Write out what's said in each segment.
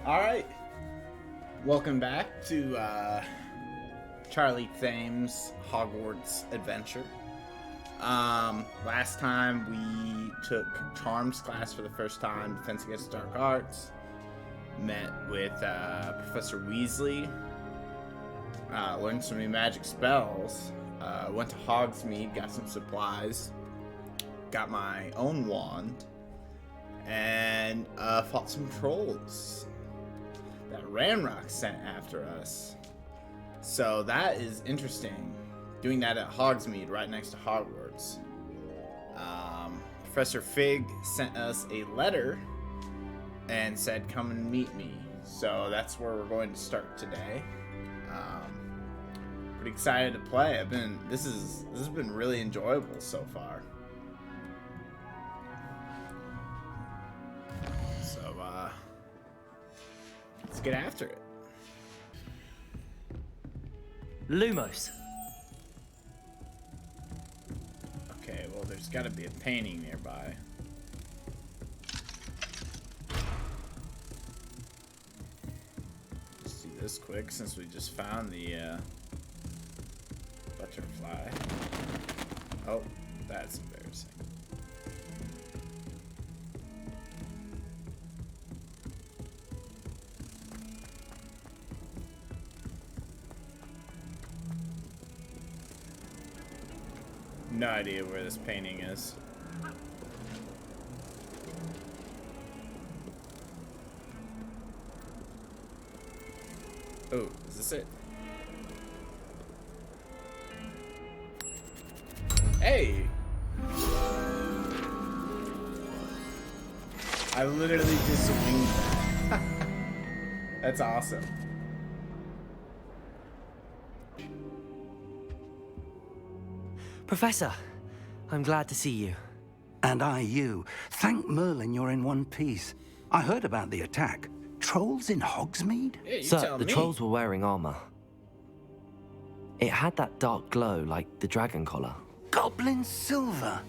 Alright. Welcome back to Charlie Thames' Hogwarts adventure. Last time we took Charms class for the first time, Defense Against the Dark Arts. Met with Professor Weasley. Learned some new magic spells. Went to Hogsmeade, got some supplies. Got my own wand. And fought some trolls that Ranrock sent after us. So that is interesting. Doing that at Hogsmeade, right next to Hogwarts. Professor Fig sent us a letter and said, "Come and meet me." So that's where we're going to start today. Pretty excited to play. This has been really enjoyable so far. Let's get after it. Lumos. Okay, well, there's got to be a painting nearby. Let's do this quick since we just found the butterfly. Oh, that's embarrassing. No idea where this painting is. Oh, is this it? Hey! I literally just winged that. That's awesome. Professor, I'm glad to see you. And I you. Thank Merlin you're in one piece. I heard about the attack. Trolls in Hogsmeade? Yeah, Sir, the trolls were wearing armor. It had that dark glow like the dragon collar. Goblin silver.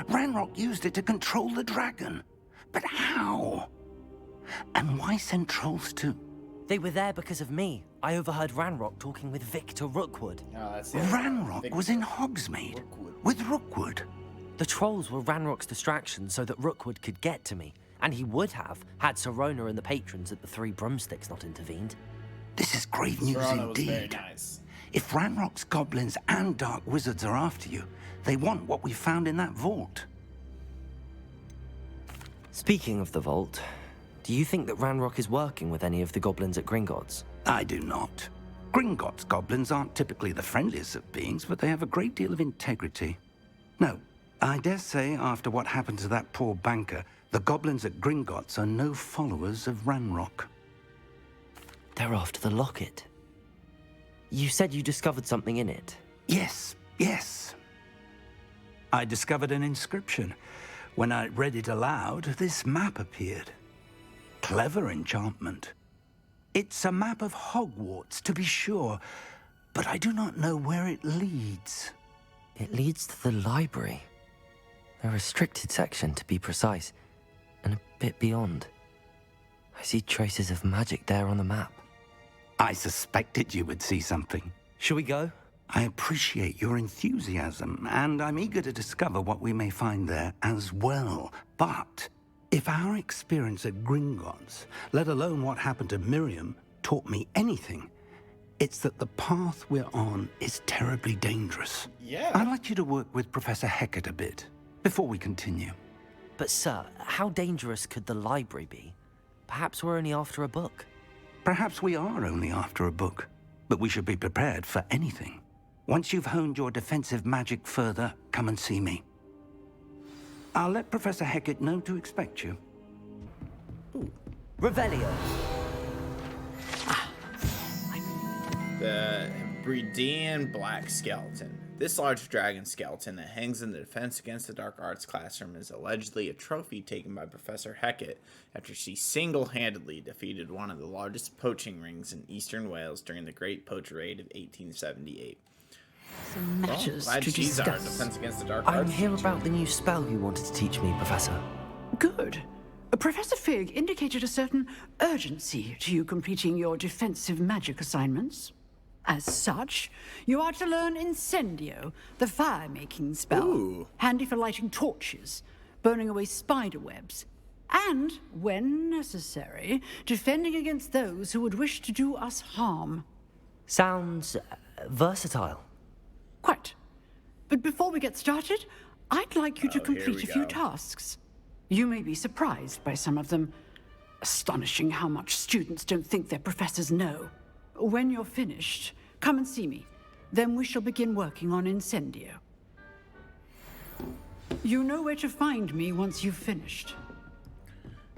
Ranrock used it to control the dragon. But how? And why send trolls too? They were there because of me. I overheard Ranrock talking with Victor Rookwood. Oh, that's it. Ranrock was in Hogsmeade with Rookwood. The trolls were Ranrock's distraction so that Rookwood could get to me. And he would have, had Serona and the patrons at the Three Broomsticks not intervened. This is great news Serona was very indeed. nice. If Ranrock's goblins and dark wizards are after you, they want what we found in that vault. Speaking of the vault, do you think that Ranrock is working with any of the goblins at Gringotts? I do not. Gringotts goblins aren't typically the friendliest of beings, but they have a great deal of integrity. No, I dare say after what happened to that poor banker, the goblins at Gringotts are no followers of Ranrock. They're after the locket. You said you discovered something in it. Yes. I discovered an inscription. When I read it aloud, this map appeared. Clever enchantment. It's a map of Hogwarts, to be sure, but I do not know where it leads. It leads to the library. A restricted section, to be precise, and a bit beyond. I see traces of magic there on the map. I suspected you would see something. Shall we go? I appreciate your enthusiasm, and I'm eager to discover what we may find there as well. But if our experience at Gringotts, let alone what happened to Miriam, taught me anything, it's that the path we're on is terribly dangerous. Yeah. I'd like you to work with Professor Hecat a bit before we continue. But sir, how dangerous could the library be? Perhaps we're only after a book. Perhaps we are only after a book, but we should be prepared for anything. Once you've honed your defensive magic further, come and see me. I'll let Professor Hecat know to expect you. Ooh. Revelio. The Bredean Black Skeleton. This large dragon skeleton that hangs in the Defense Against the Dark Arts classroom is allegedly a trophy taken by Professor Hecat after she single-handedly defeated one of the largest poaching rings in eastern Wales during the Great Poacher Raid of 1878. Some matters glad to she's our discuss. Defense Against the Dark I'm Arts here teacher. about the new spell you wanted to teach me, Professor. Good. Professor Fig indicated a certain urgency to you completing your defensive magic assignments. As such, you are to learn Incendio, the fire-making spell. Ooh. Handy for lighting torches, burning away spider webs, and, when necessary, defending against those who would wish to do us harm. Sounds versatile. Quite. But before we get started, I'd like you to here complete we a few go. tasks. You may be surprised by some of them. Astonishing how much students don't think their professors know. When you're finished, come and see me. Then we shall begin working on Incendio. You know where to find me once you've finished.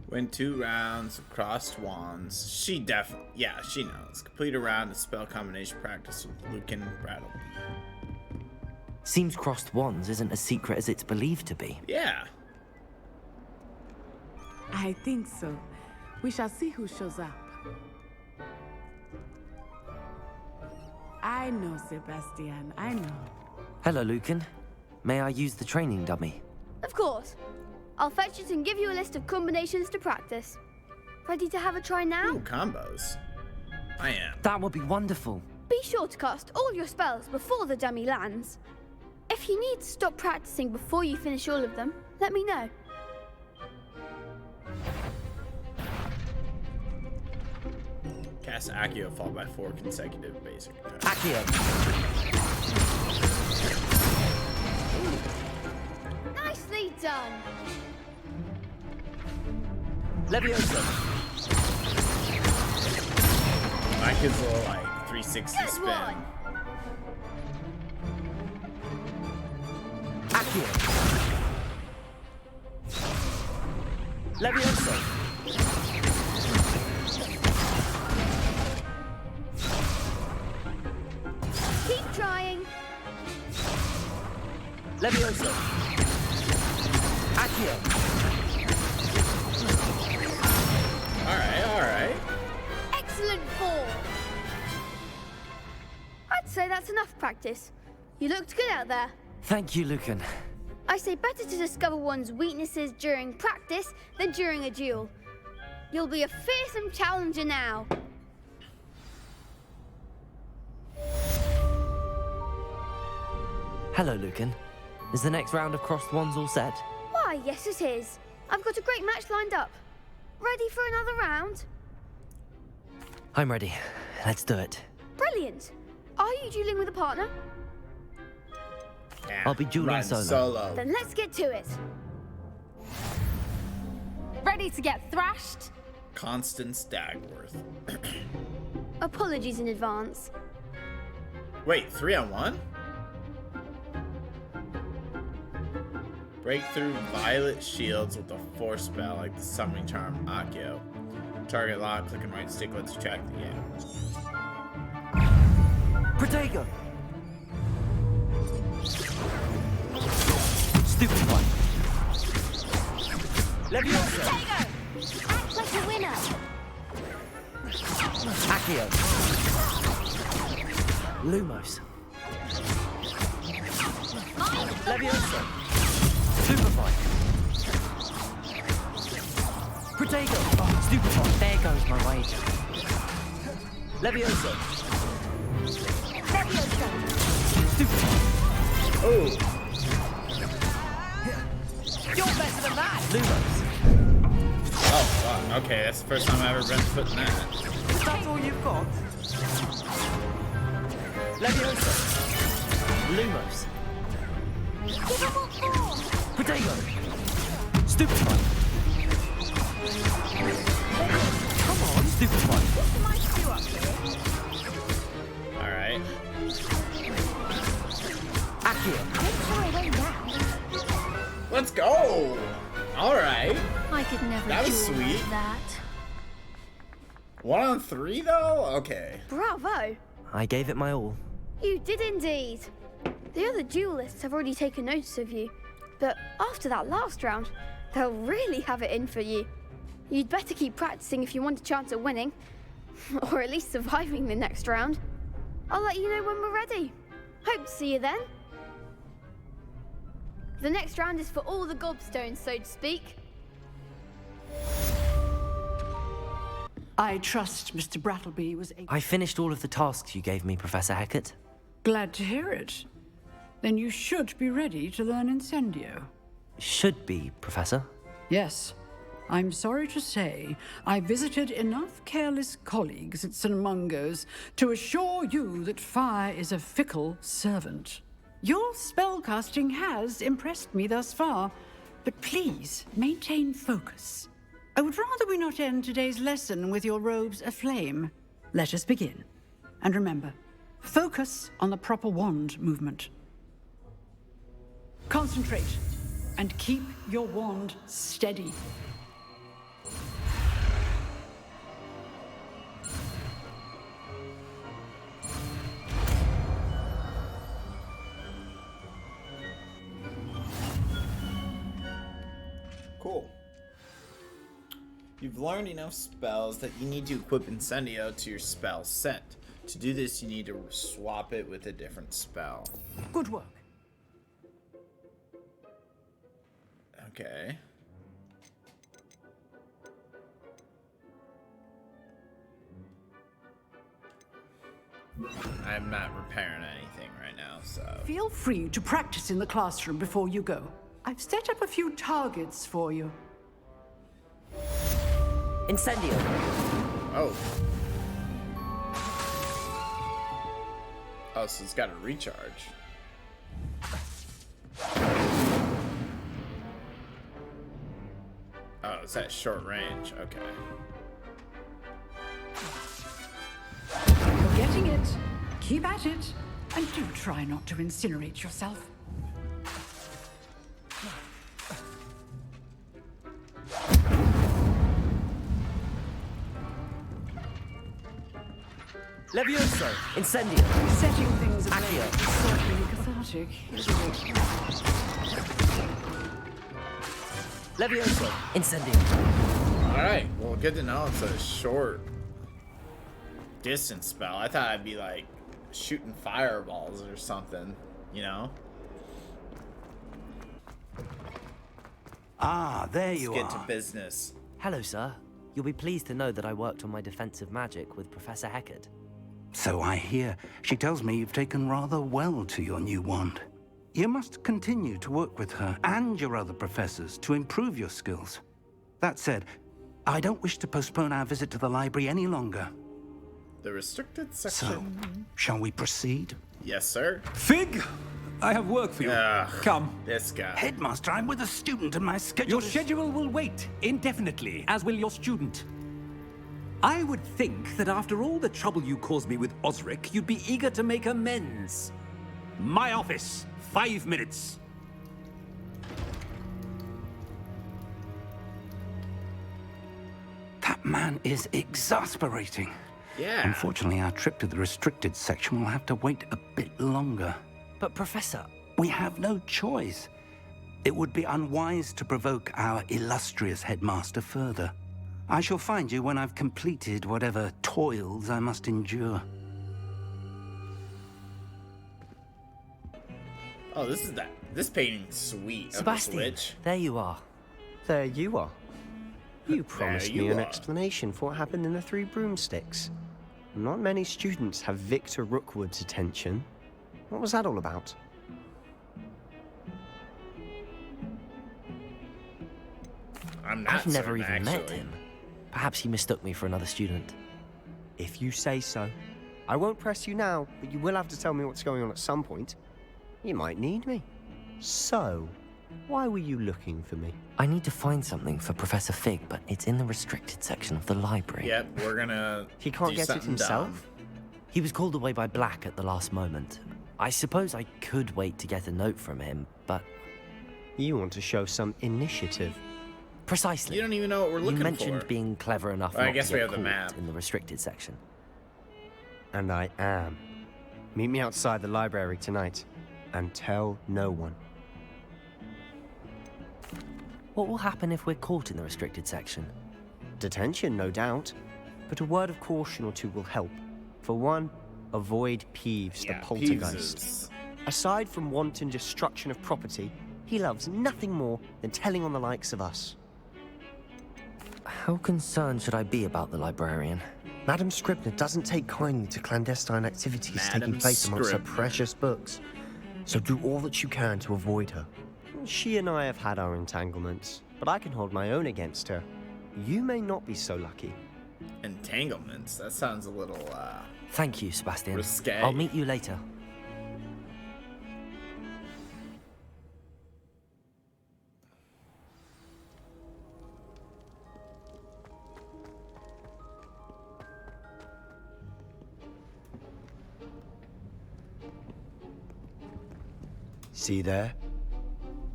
Win 2 rounds of crossed wands. She definitely, yeah, she knows. Complete a round of spell combination practice with Lucan Brattle. Seems crossed wands isn't as secret as it's believed to be. Yeah. I think so. We shall see who shows up. I know, Sebastian, I know. Hello, Lucan. May I use the training dummy? Of course. I'll fetch it and give you a list of combinations to practice. Ready to have a try now? Ooh, combos. I am. That would be wonderful. Be sure to cast all your spells before the dummy lands. If you need to stop practicing before you finish all of them, let me know. Cast Accio followed by 4 consecutive basic attacks. Accio. Nicely done. Leviosa. My kid's little like 360 Good spin. one. Accio. Leviosa. Keep trying. Leviosa. Accio. Alright. Excellent form. I'd say that's enough practice. You looked good out there. Thank you, Lucan. I say better to discover one's weaknesses during practice than during a duel. You'll be a fearsome challenger now. Hello, Lucan. Is the next round of crossed wands all set? Why, yes it is. I've got a great match lined up. Ready for another round? I'm ready. Let's do it. Brilliant. Are you dueling with a partner? Yeah. I'll be dueling Run solo. Then let's get to it. Ready to get thrashed? Constance Dagworth. Apologies in advance. Wait, 3-on-1? Break through violet shields with a force spell like the summoning charm Accio. Target lock, click and right stick lets you track the game. Protego! Stupid one. Leviosa! Act like a winner. Accio! Lumos! Leviosa! Superfly! Protego! Oh, Stupefy! There goes my wager. Leviosa! Stupefy! Oh! You're better than that! Lumos! Oh, fuck. Okay, that's the first time I've ever been put in that. Is that all you've got? Leviosa! Lumos! Protego! Stupefy! Come on, Stupefy! Alright. Accio! Let's go! Alright. I could never That was duel sweet. like that. 1-on-3 though? Okay. Bravo. I gave it my all. You did indeed. The other duelists have already taken notice of you, but after that last round, they'll really have it in for you. You'd better keep practicing if you want a chance at winning, or at least surviving the next round. I'll let you know when we're ready. Hope to see you then. The next round is for all the gobstones, so to speak. I trust Mr. Brattleby was able... I finished all of the tasks you gave me, Professor Hecat. Glad to hear it. Then you should be ready to learn Incendio. Should be, Professor. Yes. I'm sorry to say, I visited enough careless colleagues at St. Mungo's to assure you that fire is a fickle servant. Your spellcasting has impressed me thus far, but please maintain focus. I would rather we not end today's lesson with your robes aflame. Let us begin. And remember, focus on the proper wand movement. Concentrate, and keep your wand steady. Cool. You've learned enough spells that you need to equip Incendio to your spell set. To do this, you need to swap it with a different spell. Good work. Okay. I'm not repairing anything right now, so... Feel free to practice in the classroom before you go. I've set up a few targets for you. Incendio! Oh. Oh, so it's got a recharge. Oh, it's at short range. Okay. You're getting it. Keep at it. And do try not to incinerate yourself. Levioso! Incendio! Setting things ablaze Accio. is certainly cathartic, isn't it? Levioso! Incendio! Alright, well, good to know it's a short distance spell. I thought I'd be like shooting fireballs or something, you know? Ah, there you Let's get are. to business. Hello, sir. You'll be pleased to know that I worked on my defensive magic with Professor Hecat. So I hear. She tells me you've taken rather well to your new wand. You must continue to work with her and your other professors to improve your skills. That said, I don't wish to postpone our visit to the library any longer. The restricted So, section. shall we proceed? Yes, sir. Fig, I have work for you. Ugh. Come. This guy. Headmaster, I'm with a student and my schedule Your is... schedule will wait indefinitely, as will your student. I would think that after all the trouble you caused me with Osric, you'd be eager to make amends. My office, 5 minutes. That man is exasperating. Yeah. Unfortunately, our trip to the restricted section will have to wait a bit longer. But, Professor, We have no choice. It would be unwise to provoke our illustrious headmaster further. I shall find you when I've completed whatever toils I must endure. Oh, this painting's sweet. Sebastian, Of the switch. there you are. There you are. You promised you me an are. explanation for what happened in the Three Broomsticks. Not many students have Victor Rookwood's attention. What was that all about? I'm not I've never certain, even met actually. him. Perhaps he mistook me for another student. If you say so. I won't press you now, but you will have to tell me what's going on at some point. You might need me. So, why were you looking for me? I need to find something for Professor Fig, but it's in the restricted section of the library. Yep, we're gonna. He can't do get it something himself? dumb. He was called away by Black at the last moment. I suppose I could wait to get a note from him, but You want to show some initiative. precisely. You don't even know what we're looking You mentioned for. being clever enough Well, I not guess to we get have the caught map. in the restricted section. And I am. Meet me outside the library tonight. And tell no one. What will happen if we're caught in the restricted section? Detention, no doubt. But a word of caution or two will help. For one, avoid Peeves, Yeah, the poltergeist. Peeves is- Aside from wanton destruction of property, he loves nothing more than telling on the likes of us. How concerned should I be about the librarian? Madam Scribner doesn't take kindly to clandestine activities Madam taking place amongst her Scribner. precious books. So do all that you can to avoid her. She and I have had our entanglements, but I can hold my own against her. You may not be so lucky. Entanglements? That sounds a little, Thank you, Sebastian. risque. I'll meet you later. See there?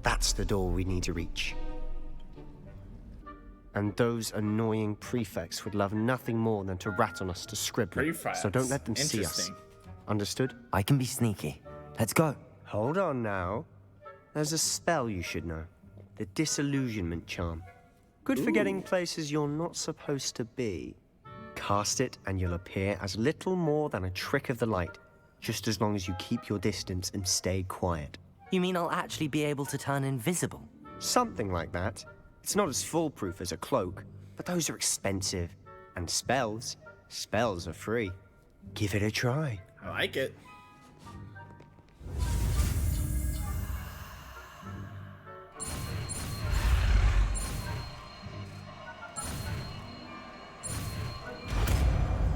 That's the door we need to reach. And those annoying prefects would love nothing more than to rat on us to Scribner. Prefects. So don't let them see us. Interesting. Understood? I can be sneaky. Let's go. Hold on now. There's a spell you should know. The Disillusionment Charm. Good for getting places you're not supposed to be. Cast it and you'll appear as little more than a trick of the light, just as long as you keep your distance and stay quiet. You mean I'll actually be able to turn invisible? Something like that. It's not as foolproof as a cloak, but those are expensive. And spells are free. Give it a try. I like it.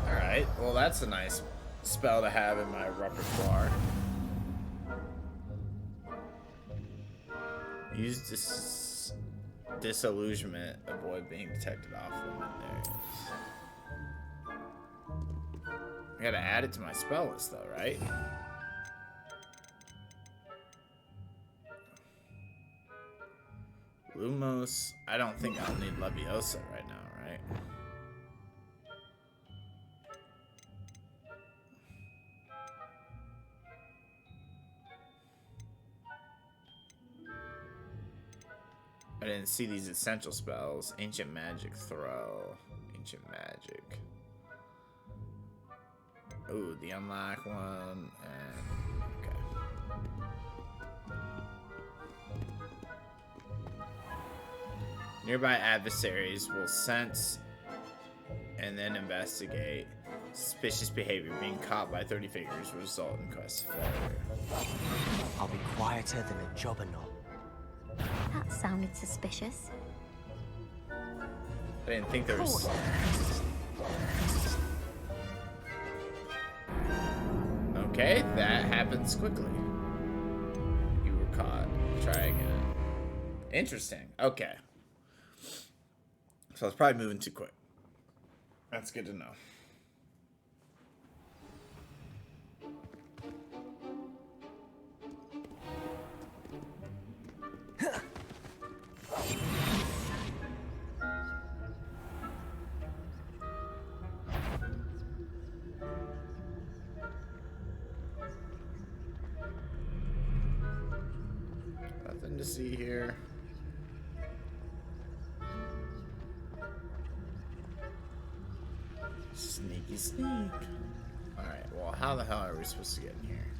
Alright, well that's a nice spell to have in my repertoire. Use disillusionment, avoid being detected off limit. There it is. I gotta add it to my spell list though, right? Lumos. I don't think I'll need Leviosa right now, right? I didn't see these essential spells. Ancient Magic Throw. Ancient Magic. Ooh, the unlock one. And okay. Nearby adversaries will sense and then investigate. Suspicious behavior. Being caught by 30 figures will result in quest failure. I'll be quieter than a jobberknoll. That sounded suspicious. I didn't think there was. Okay, that happens quickly. You were caught. Try again. Interesting. Okay. So I was probably moving too quick. That's good to know. Nothing to see here. Sneaky sneak. Alright, well, how the hell are we supposed to get in here?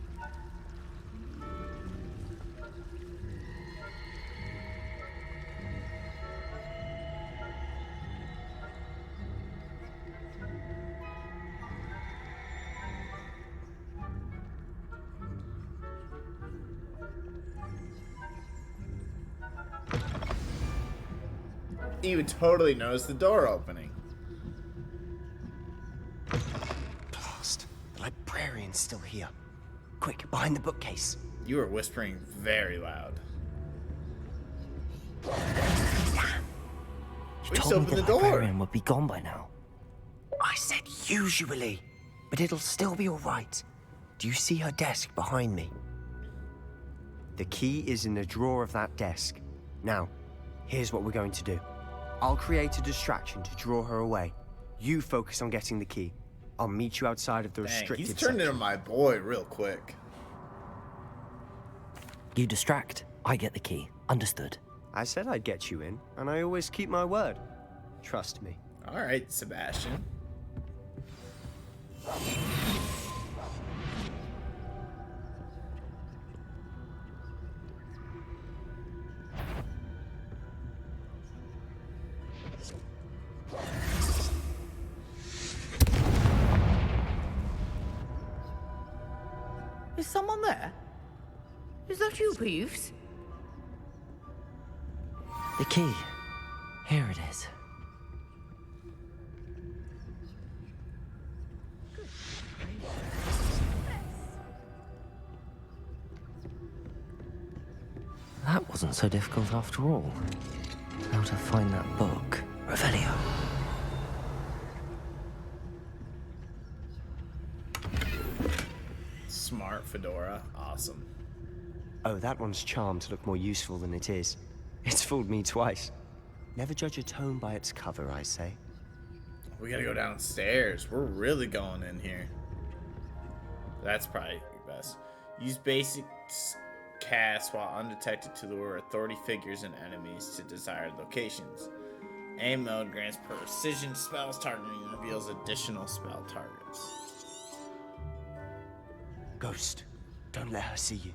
You would totally notice the door opening. Blast. The librarian's still here. Quick, behind the bookcase. You were whispering very loud. You We just told me opened the the door. librarian would be gone by now. I said usually, but it'll still be all right. Do you see her desk behind me? The key is in the drawer of that desk. Now, here's what we're going to do. I'll create a distraction to draw her away. You focus on getting the key. I'll meet you outside of the Dang, restricted he's turned into section. my boy real quick. You distract, I get the key. Understood. I said I'd get you in, and I always keep my word. Trust me. Alright, Sebastian. someone there? Is that you, Peeves? The key. Here it is. That wasn't so difficult after all. How to find that book. Revelio. Smart fedora. Awesome. Oh, that one's charmed to look more useful than it is. It's fooled me twice. Never judge a tome by its cover, I say. We gotta go downstairs. We're really going in here. That's probably best. Use basic cast while undetected to lure authority figures and enemies to desired locations. Aim mode grants precision spells targeting and reveals additional spell targets. Ghost, don't let her see you.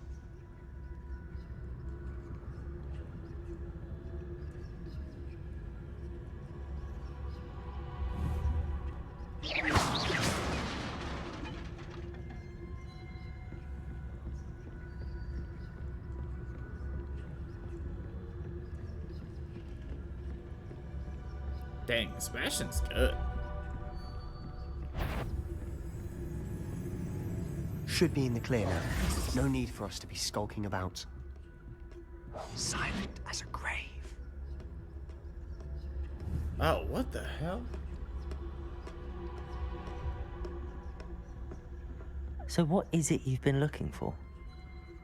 Dang, Sebastian's good. Should be in the clear now. No need for us to be skulking about. Silent as a grave. Oh, what the hell? So what is it you've been looking for?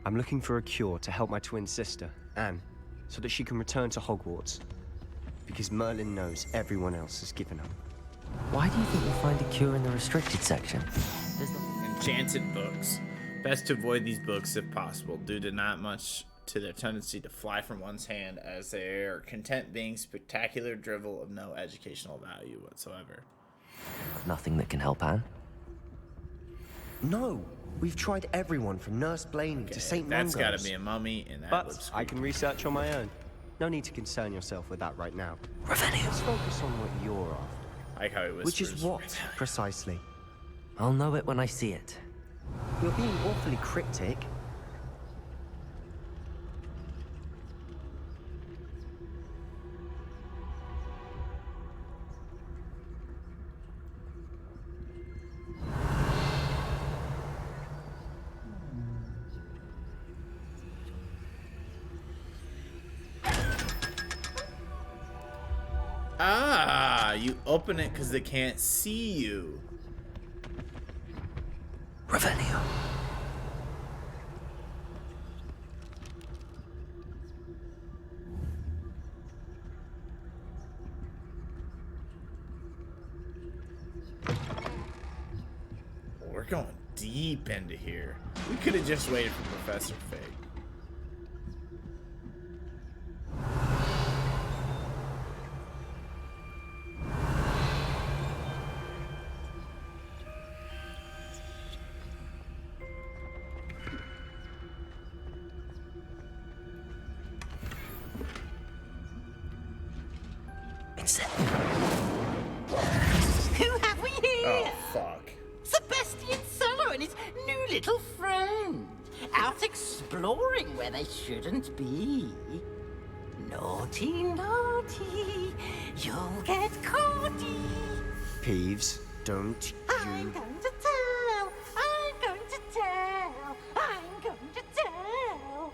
I'm looking for a cure to help my twin sister, Anne, so that she can return to Hogwarts. Because Merlin knows everyone else has given up. Why do you think you'll find a cure in the restricted section? Enchanted books. Best to avoid these books if possible, due to not much to their tendency to fly from one's hand, as they are content being spectacular drivel of no educational value whatsoever. Nothing that can help Anne? No! We've tried everyone from Nurse Blaney to St. Mungo's. That's gotta be a mummy, and that but looks I can research on my own. No need to concern yourself with that right now. Revelio. Let's focus on what you're after. I like how he whispers. Which is what, precisely? I'll know it when I see it. You're being awfully cryptic. Ah, you open it because they can't see you. Revelio. We're going deep into here. We could have just waited for Professor Fig. Who have we here? Oh, fuck. Sebastian Solo and his new little friend. Out exploring where they shouldn't be. Naughty, naughty. You'll get caughty. Peeves, don't I'm you... going to tell. I'm going to tell. I'm going to tell.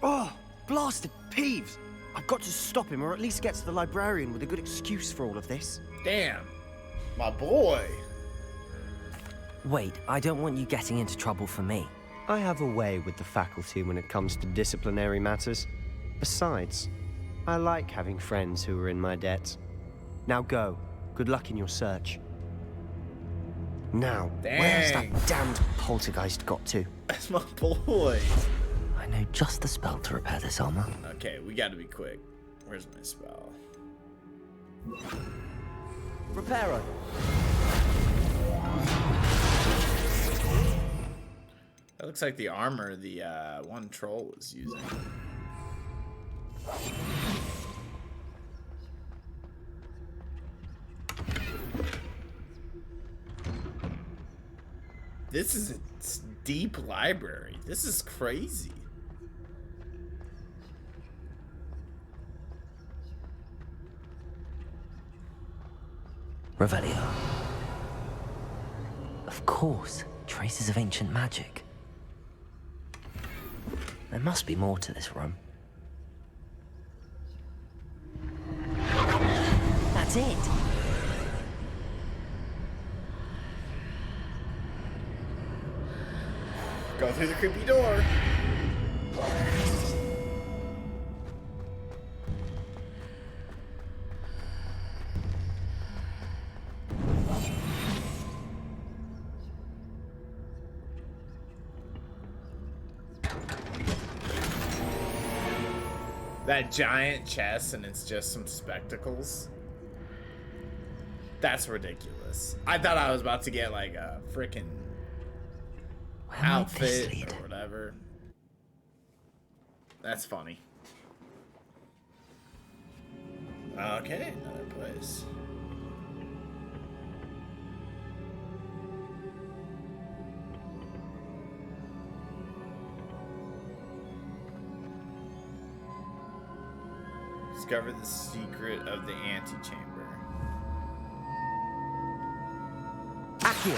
Oh, blasted Peeves! I've got to stop him, or at least get to the librarian with a good excuse for all of this. Damn. My boy. Wait, I don't want you getting into trouble for me. I have a way with the faculty when it comes to disciplinary matters. Besides, I like having friends who are in my debt. Now go. Good luck in your search. Now, where's that damned poltergeist got to? That's my boy. I know just the spell to repair this armor. Okay, we gotta be quick. Where's my spell? Reparo. That looks like the armor the one troll was using. This is a deep library. This is crazy. Revelio. Of course, traces of ancient magic. There must be more to this room. That's it. Go through the creepy door. That giant chest and it's just some spectacles. That's ridiculous. I thought I was about to get like a freaking outfit or whatever. That's funny. Okay, another place. Discover the secret of the antechamber. Accio.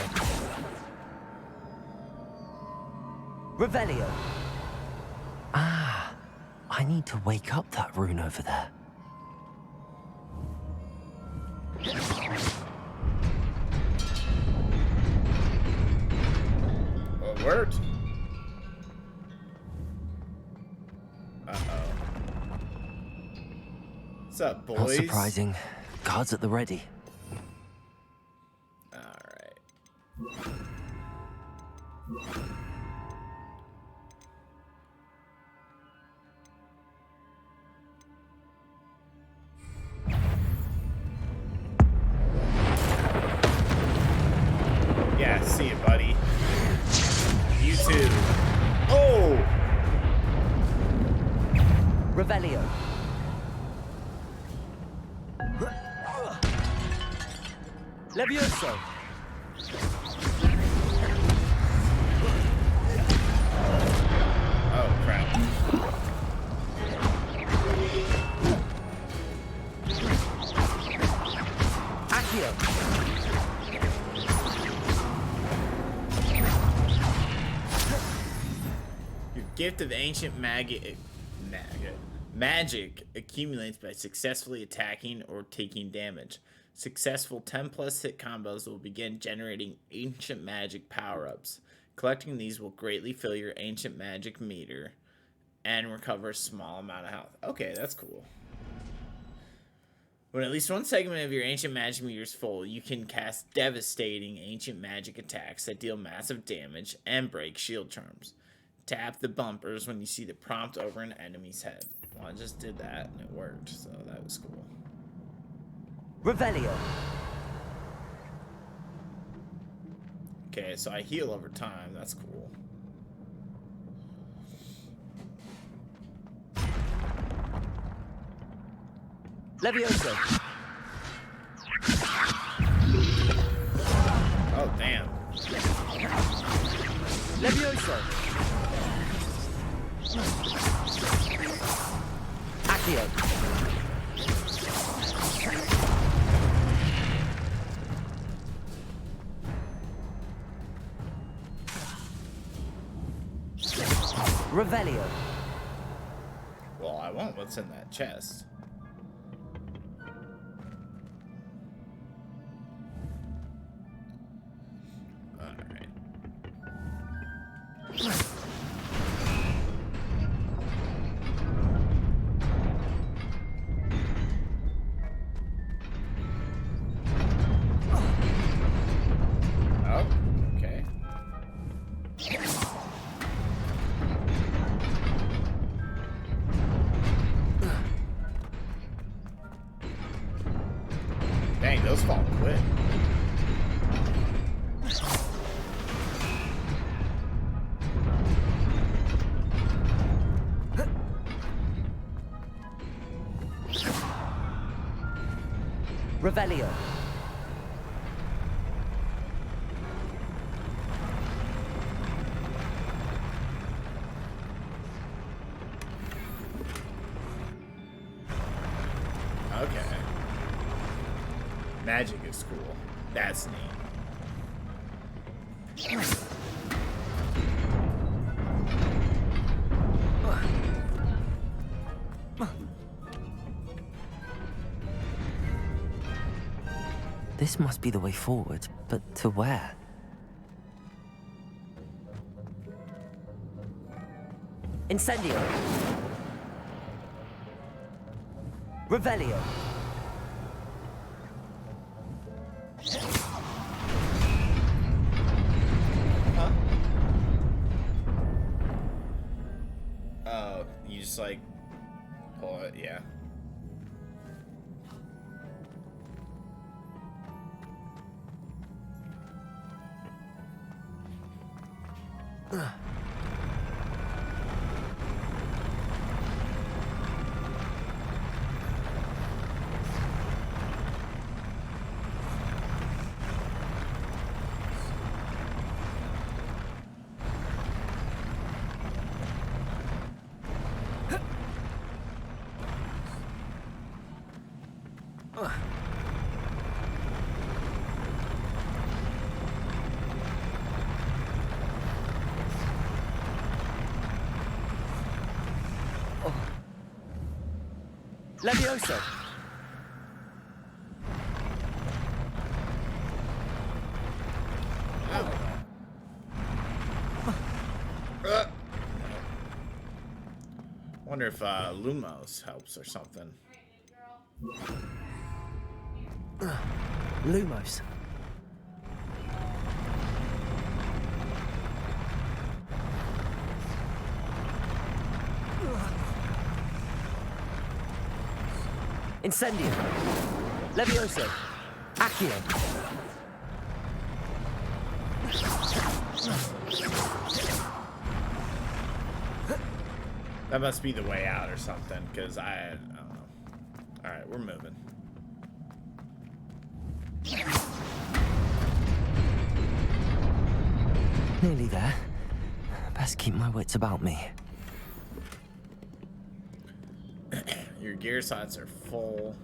Revelio. Ah, I need to wake up that rune over there. Well, it worked. Uh-oh. What's up, boys? Not surprising. Guards at the ready. Alright. Yeah, see you, buddy. You too. Oh! Revelio. Levioso. Oh, crap. Accio. Your gift of ancient magic accumulates by successfully attacking or taking damage. Successful 10+ hit combos will begin generating ancient magic power-ups. Collecting these will greatly fill your ancient magic meter and recover a small amount of health. Okay, that's cool. When at least one segment of your ancient magic meter is full, you can cast devastating ancient magic attacks that deal massive damage and break shield charms. Tap the bumpers when you see the prompt over an enemy's head. Well, I just did that and it worked, so that was cool. Revelio. Okay, so I heal over time. That's cool. Levioso. Oh, damn. Levioso. Accio. Revelio. Well, I want what's in that chest. Alright. Oh, okay. Dang, those fall quick. Revelio. Magic is cool. That's neat. This must be the way forward, but to where? Incendio! Revelio! Huh? Oh, you just like pull it, yeah. Levioso! Wonder if Lumos helps or something. Lumos. Incendio. Levioso. Accio. That must be the way out or something, because I don't know. Alright, we're moving. Nearly there. Best keep my wits about me. Your gear slots are full.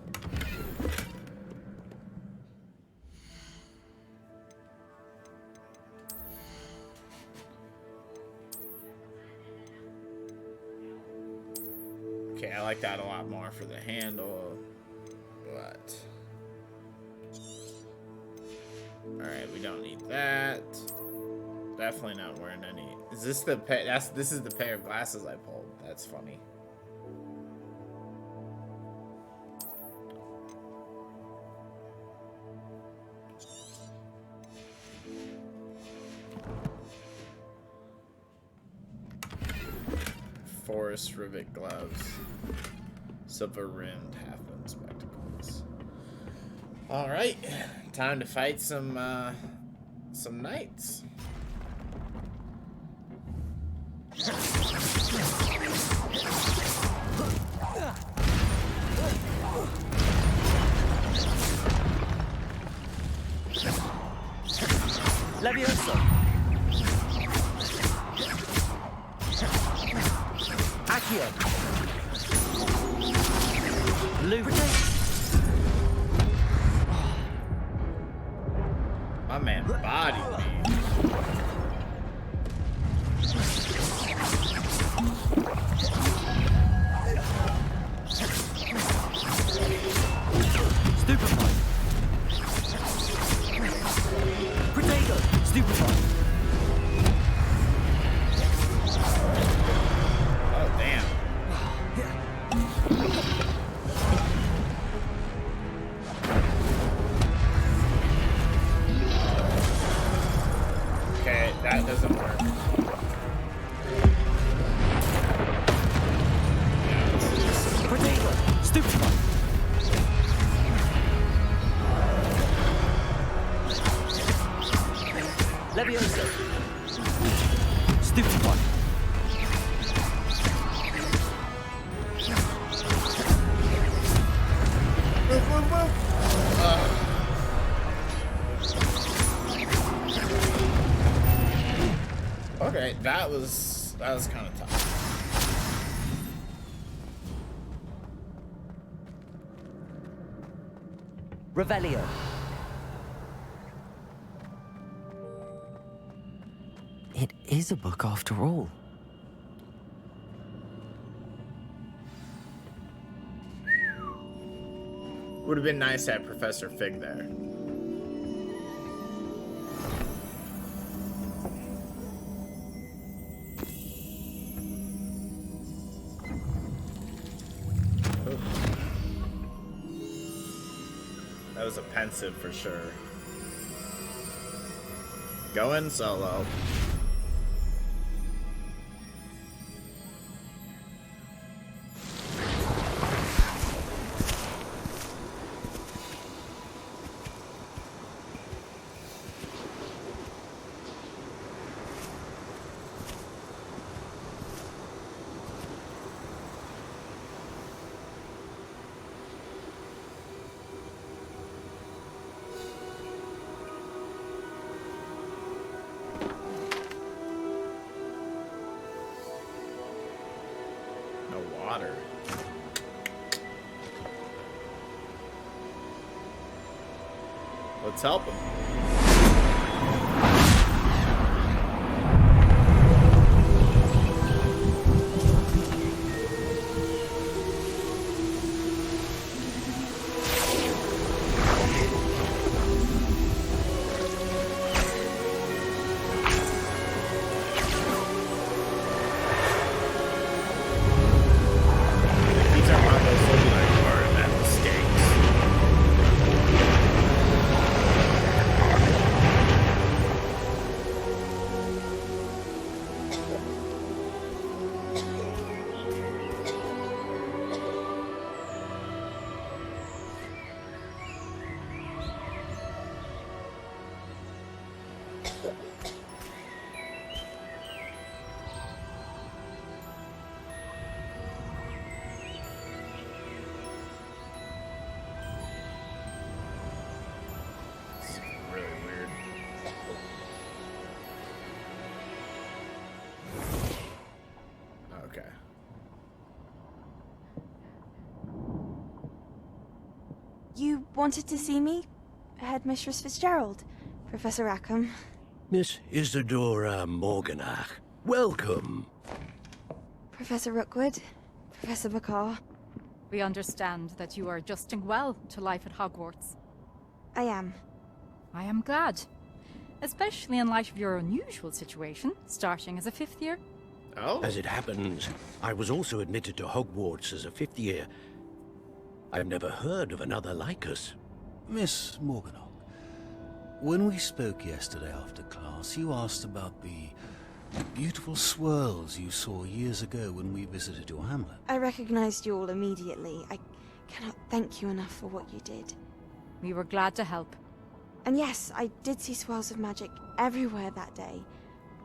Okay, I like that a lot more for the handle, but alright, we don't need that. Definitely not wearing any. Is this the this is the pair of glasses I pulled? That's funny. Forest rivet gloves, silver rimmed half moon spectacles. All right, time to fight some knights. Levioso. Accio. Lubricate. My man bodied me. Stupefy. Protego. Stupefy. Oh damn. Okay, that doesn't work. Protego. Stupefy. Levioso. Stupefy. Okay, that was kind of tough. Revelio. is a book after all. Would have been nice to have Professor Fig there. Oh. That was a Pensive for sure. Going solo. Water. Let's help him. You wanted to see me? Headmistress Fitzgerald, Professor Rackham. Miss Isadora Morganach, welcome. Professor Rookwood, Professor McCaw. We understand that you are adjusting well to life at Hogwarts. I am. I am glad. Especially in light of your unusual situation, starting as a 5th year. Oh. As it happens, I was also admitted to Hogwarts as a 5th year. I've never heard of another like us. Miss Morganach, when we spoke yesterday after class, you asked about the beautiful swirls you saw years ago when we visited your hamlet. I recognized you all immediately. I cannot thank you enough for what you did. We were glad to help. And yes, I did see swirls of magic everywhere that day.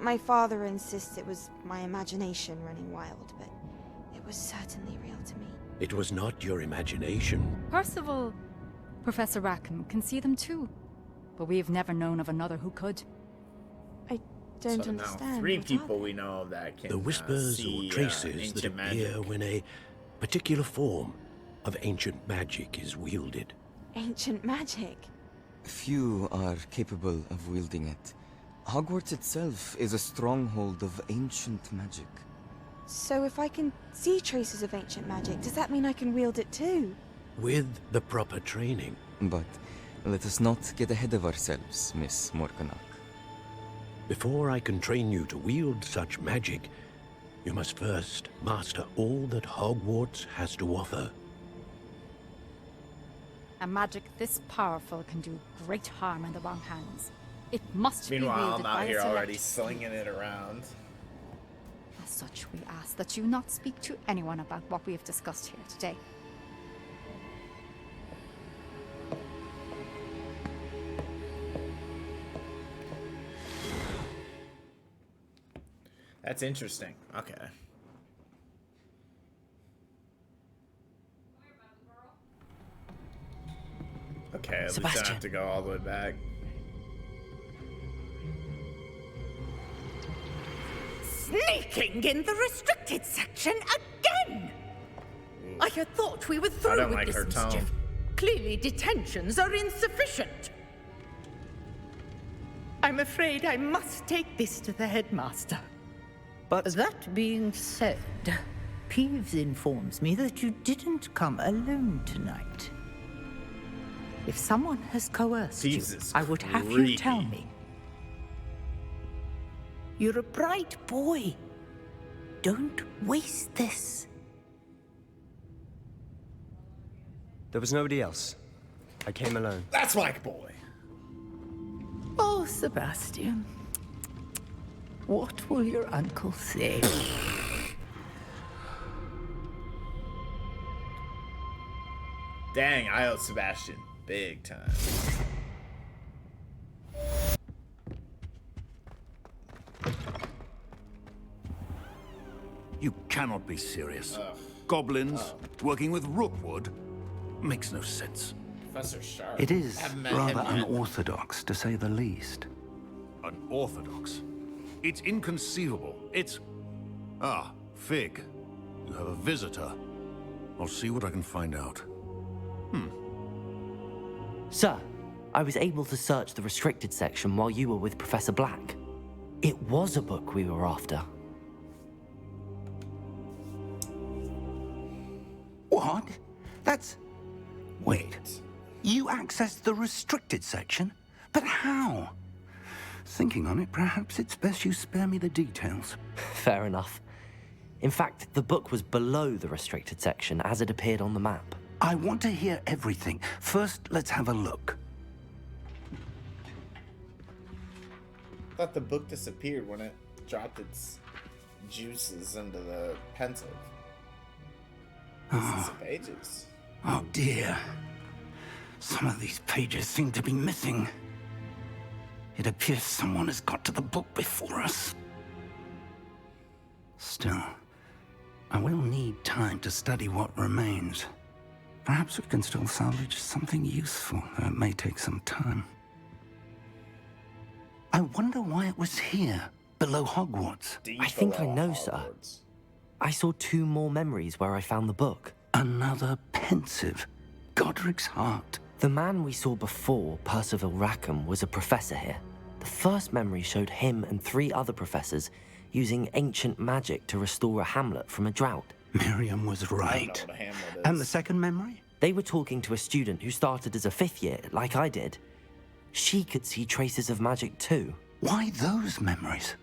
My father insists it was my imagination running wild, but it was certainly real to me. It was not your imagination. Percival, Professor Rackham can see them too, but we've never known of another who could. I don't so understand. Now 3 people we know of that can the whispers see, or traces that appear magic. when a particular form of ancient magic is wielded. Ancient magic? Few are capable of wielding it. Hogwarts itself is a stronghold of ancient magic. So if I can see traces of ancient magic, does that mean I can wield it too? With the proper training. But let us not get ahead of ourselves, Miss Morganach. Before I can train you to wield such magic, you must first master all that Hogwarts has to offer. A magic this powerful can do great harm in the wrong hands. It must Meanwhile, be wielded I'm out by here a select already slinging it around. As such, we ask that you not speak to anyone about what we have discussed here today. That's interesting. Okay. Okay, at least I don't have to go all the way back. Sneaking in the restricted section again! I had thought we were through with this mischief. Clearly detentions are insufficient. I'm afraid I must take this to the headmaster. But that being said, Peeves informs me that you didn't come alone tonight. If someone has coerced you, I would have you tell me. You're a bright boy. Don't waste this. There was nobody else. I came alone. That's my boy. Oh, Sebastian. What will your uncle say? Dang, I owe Sebastian big time. You cannot be serious. Goblins working with Rookwood makes no sense. Professor Sharp. It is rather unorthodox, to say the least. Unorthodox? It's inconceivable. It's... Ah, Fig. You have a visitor. I'll see what I can find out. Sir, I was able to search the restricted section while you were with Professor Black. It was a book we were after. What? That's... Wait. You accessed the restricted section? But how? Thinking on it, perhaps it's best you spare me the details. Fair enough. In fact, the book was below the restricted section as it appeared on the map. I want to hear everything. First, let's have a look. I thought the book disappeared when it dropped its juices into the Pensive. This is some pages. Oh dear. Some of these pages seem to be missing. It appears someone has got to the book before us. Still, I will need time to study what remains. Perhaps we can still salvage something useful, though it may take some time. I wonder why it was here, below Hogwarts. I think I know, sir. I saw 2 more memories where I found the book. Another Pensive. Godric's heart. The man we saw before, Percival Rackham, was a professor here. The first memory showed him and 3 other professors using ancient magic to restore a hamlet from a drought. Miriam was right. And the second memory? They were talking to a student who started as a 5th year, like I did. She could see traces of magic too. Why those memories?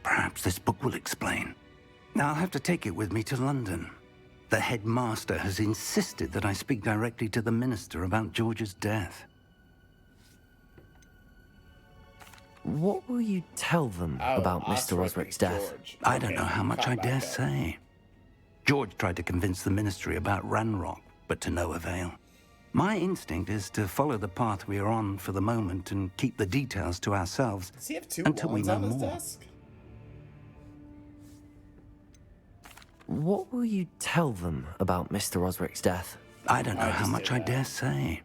Perhaps this book will explain. Now I'll have to take it with me to London. The headmaster has insisted that I speak directly to the minister about George's death. What will you tell them about Mr. Osric's death? I don't know how much I dare say. George tried to convince the ministry about Ranrock, but to no avail. My instinct is to follow the path we are on for the moment and keep the details to ourselves Does he have 2 until we wands know on his more. desk? What will you tell them about Mr. Osric's death? I don't know how much I dare say.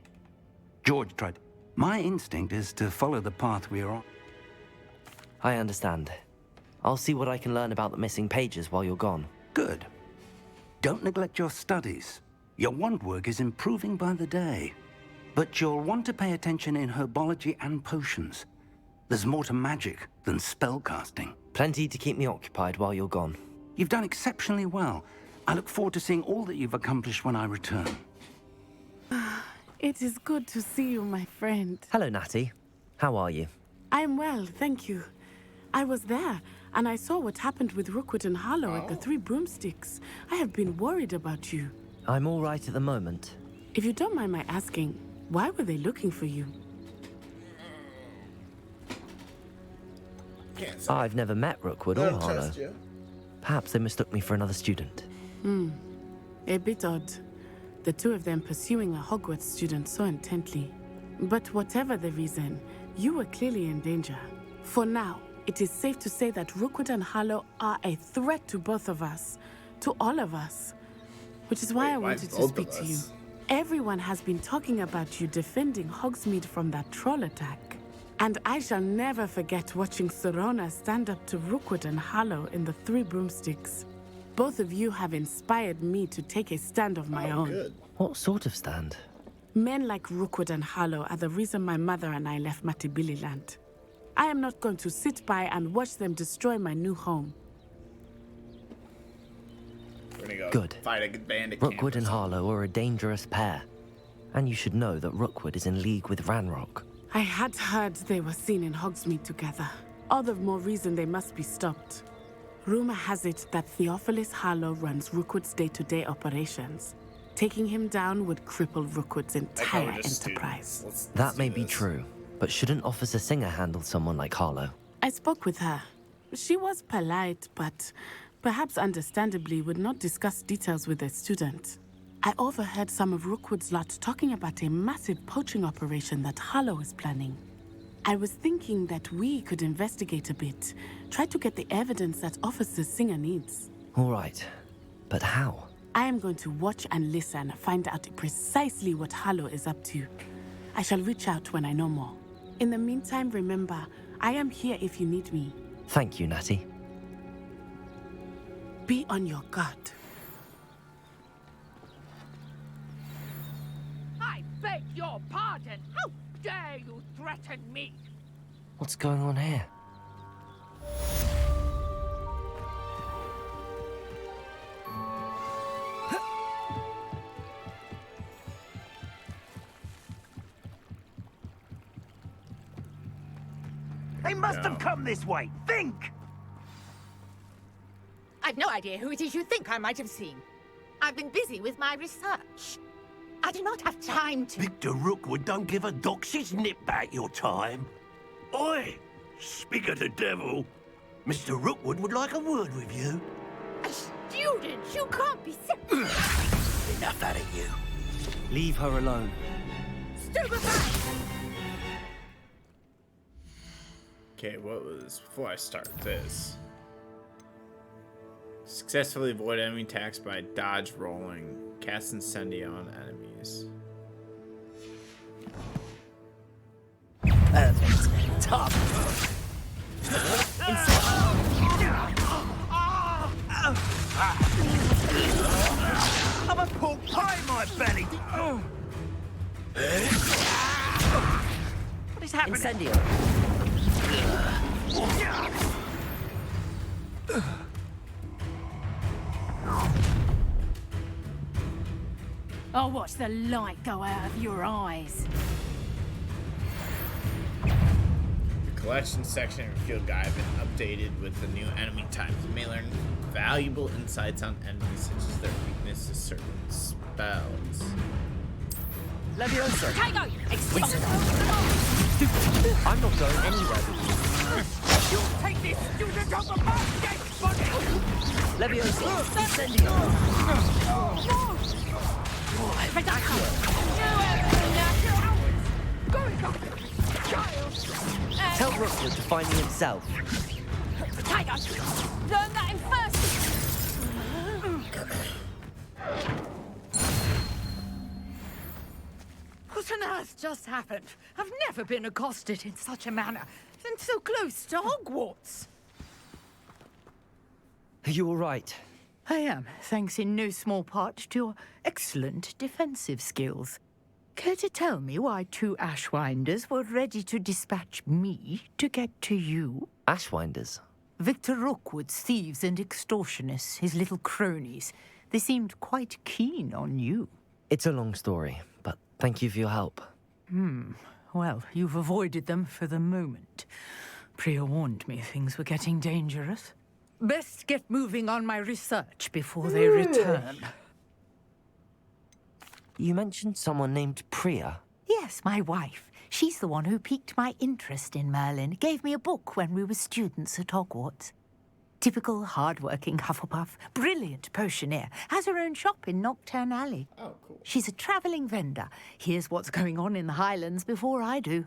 George tried. My instinct is to follow the path we are on. I understand. I'll see what I can learn about the missing pages while you're gone. Good. Don't neglect your studies. Your wand work is improving by the day. But you'll want to pay attention in herbology and potions. There's more to magic than spellcasting. Plenty to keep me occupied while you're gone. You've done exceptionally well. I look forward to seeing all that you've accomplished when I return. It is good to see you, my friend. Hello, Natty. How are you? I'm well, thank you. I was there, and I saw what happened with Rookwood and Harlow at the 3 Broomsticks. I have been worried about you. I'm all right at the moment. If you don't mind my asking, why were they looking for you? I've never met Rookwood or Harlow. Perhaps they mistook me for another student. A bit odd. The 2 of them pursuing a Hogwarts student so intently. But whatever the reason, you were clearly in danger. For now, it is safe to say that Rookwood and Harlow are a threat to both of us. To all of us. Which is why I wanted to speak to you. Everyone has been talking about you defending Hogsmeade from that troll attack. And I shall never forget watching Sorona stand up to Rookwood and Harlow in the 3 Broomsticks. Both of you have inspired me to take a stand of my own. What sort of stand? Men like Rookwood and Harlow are the reason my mother and I left Matibililand. I am not going to sit by and watch them destroy my new home. We're gonna go Good. fight a bandit Rookwood and Harlow are a dangerous pair. And you should know that Rookwood is in league with Ranrock. I had heard they were seen in Hogsmeade together. All the more reason they must be stopped. Rumor has it that Theophilus Harlow runs Rookwood's day-to-day operations. Taking him down would cripple Rookwood's entire enterprise. That may be true, but shouldn't Officer Singer handle someone like Harlow? I spoke with her. She was polite, but perhaps understandably would not discuss details with a student. I overheard some of Rookwood's lot talking about a massive poaching operation that Harlow is planning. I was thinking that we could investigate a bit, try to get the evidence that Officer Singer needs. All right, but how? I am going to watch and listen, find out precisely what Harlow is up to. I shall reach out when I know more. In the meantime, remember, I am here if you need me. Thank you, Natty. Be on your guard. I beg your pardon. How dare you threaten me? What's going on here? They must have come this way. Think! I've no idea who it is you think I might have seen. I've been busy with my research. I do not have time to... Victor Rookwood don't give a doxy's nip back your time. Oi! Speak of the devil. Mr. Rookwood would like a word with you. A student? You can't be sick. Enough out of you. Leave her alone. Stupefy! Okay, what was before I start this? Successfully avoid enemy attacks by dodge rolling. Cast Incendia on enemies. Perfect. Tough. I'm a pork pie in my belly. What is happening? Incendio. I'll watch the light go out of your eyes. The collection section of your field guide has been updated with the new enemy types. You may learn valuable insights on enemies, such as their weakness to certain spells. Leviosa. Tago! I'm not going anywhere with you. You'll take this student off of my dead body! Leviosa. Incendio. No! Tell Rookwood to find me himself. Tiger! Learn that in first! What on earth just happened? I've never been accosted in such a manner, and so close to Hogwarts. Are you all right? I am, thanks in no small part to your excellent defensive skills. Care to tell me why two Ashwinders were ready to dispatch me to get to you? Ashwinders? Victor Rookwood's thieves and extortionists, his little cronies. They seemed quite keen on you. It's a long story, but thank you for your help. Well, you've avoided them for the moment. Priya warned me things were getting dangerous. Best get moving on my research before they return. You mentioned someone named Priya. Yes, my wife. She's the one who piqued my interest in Merlin. Gave me a book when we were students at Hogwarts. Typical hard-working Hufflepuff, brilliant potioneer, has her own shop in Knockturn Alley. Oh, cool. She's a travelling vendor. Hears what's going on in the Highlands before I do.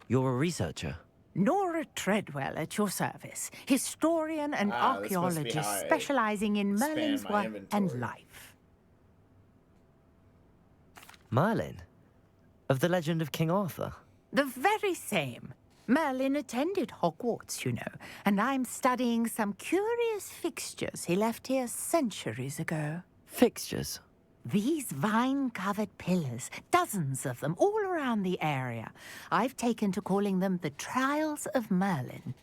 You're a researcher? Nora Treadwell at your service, historian and archaeologist specialising in Merlin's work and life. Merlin? Of the legend of King Arthur? The very same. Merlin attended Hogwarts, you know, and I'm studying some curious fixtures he left here centuries ago. Fixtures? These vine-covered pillars, dozens of them, all around the area. I've taken to calling them the Trials of Merlin.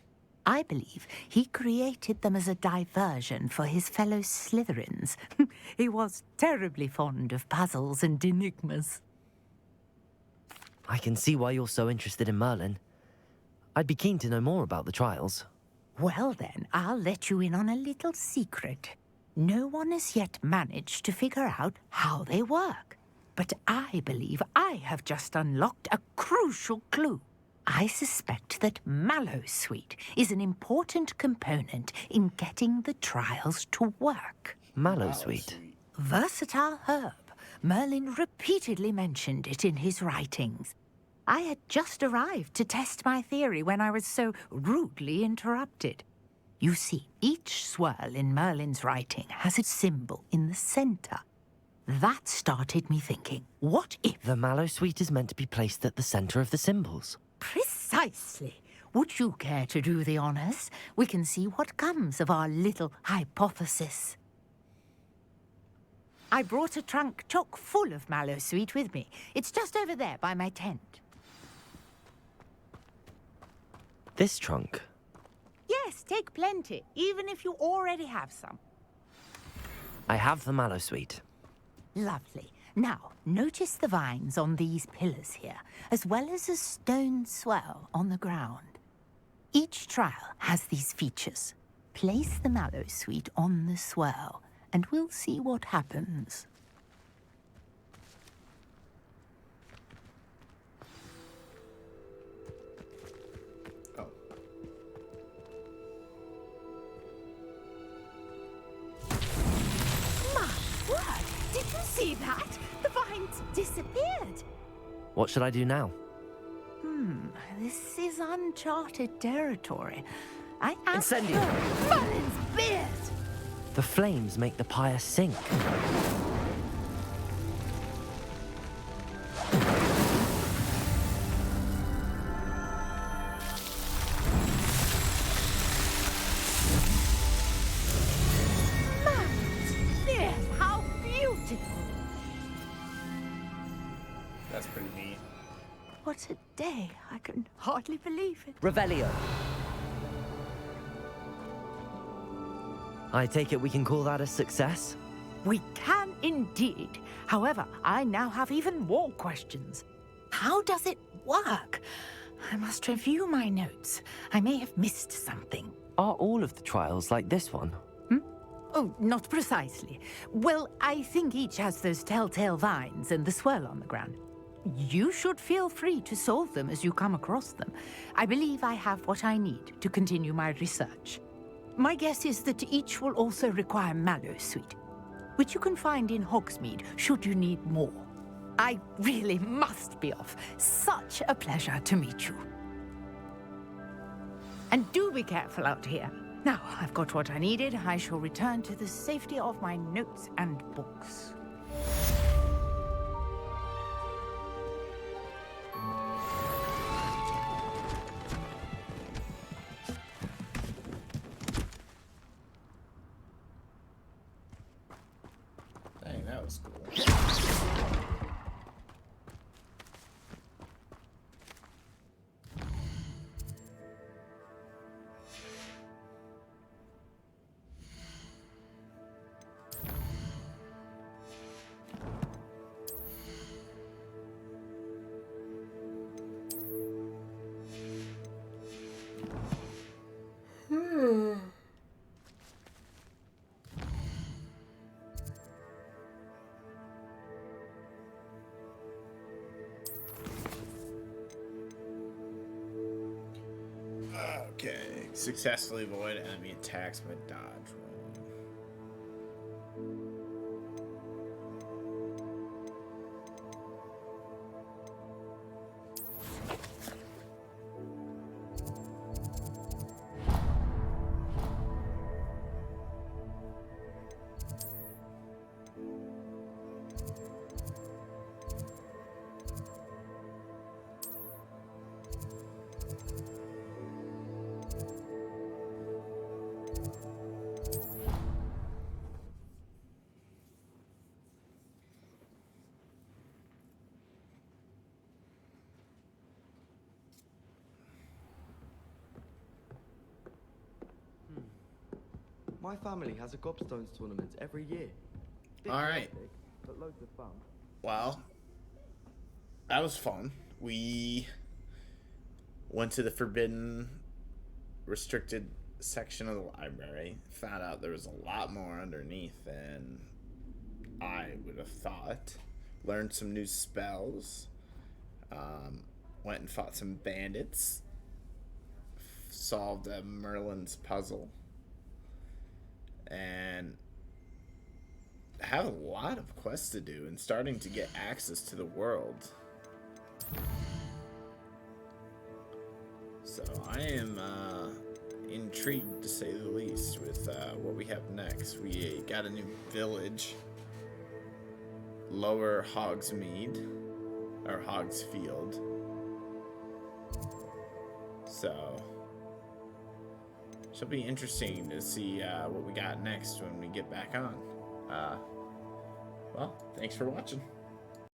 I believe he created them as a diversion for his fellow Slytherins. He was terribly fond of puzzles and enigmas. I can see why you're so interested in Merlin. I'd be keen to know more about the trials. Well then, I'll let you in on a little secret. No one has yet managed to figure out how they work. But I believe I have just unlocked a crucial clue. I suspect that Mallowsweet is an important component in getting the trials to work. Mallowsweet? Versatile herb. Merlin repeatedly mentioned it in his writings. I had just arrived to test my theory when I was so rudely interrupted. You see, each swirl in Merlin's writing has a symbol in the center. That started me thinking, what if... The Mallowsweet is meant to be placed at the center of the symbols. Precisely. Would you care to do the honors? We can see what comes of our little hypothesis. I brought a trunk chock full of Mallowsweet with me. It's just over there by my tent. This trunk? Yes, take plenty, even if you already have some. I have the Mallowsweet. Lovely. Now, notice the vines on these pillars here, as well as a stone swell on the ground. Each trial has these features. Place the Mallowsweet on the swell, and we'll see what happens. My word! Did you see that? The vines disappeared. What should I do now? This is uncharted territory. I am Incendio! sure Merlin's beard! The flames make the pyre sink. Merlin's beard! How beautiful! That's pretty neat. What a day. I can hardly believe it. Revelio. I take it we can call that a success? We can indeed. However, I now have even more questions. How does it work? I must review my notes. I may have missed something. Are all of the trials like this one? Oh, not precisely. Well, I think each has those telltale vines and the swirl on the ground. You should feel free to solve them as you come across them. I believe I have what I need to continue my research. My guess is that each will also require Mallowsweet, which you can find in Hogsmeade should you need more. I really must be off. Such a pleasure to meet you. And do be careful out here. Now, I've got what I needed. I shall return to the safety of my notes and books. Dang, that was cool. Okay. Successfully avoid enemy attacks by dodge roll. My family has a gobstones tournament every year. Bit All right. chaotic, but loads of fun. Well, that was fun. We went to the forbidden, restricted section of the library. Found out there was a lot more underneath than I would have thought. Learned some new spells. Went and fought some bandits. Solved Merlin's puzzle. And have a lot of quests to do and starting to get access to the world. So I am intrigued to say the least with what we have next. We got a new village, Lower Hogsmeade, or Hogsfield. So it'll be interesting to see what we got next when we get back on. Well, thanks for watching.